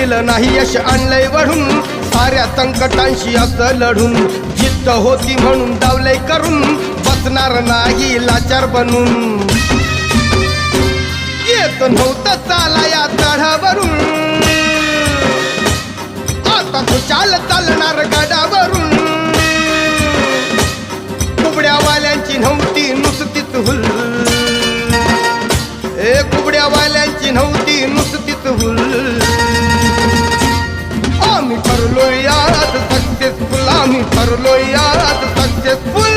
दिलं नाही यश आणलंय वढून साऱ्या संकटांशी असं लढून जिद्द होती म्हणून डावलंय करून बसणार नाही लाचार बनून येत नव्हतं चाला या चढावरून आता तो चालणार गडावरून कुबड्यावाल्यांची नव्हती नुसतीच हुल कुबड्यावाल्यांची नव्हती नुसतीच हुल आम्ही ठरलोय यात सक्सेसफुल आम्ही ठरलोय यात सक्सेसफुल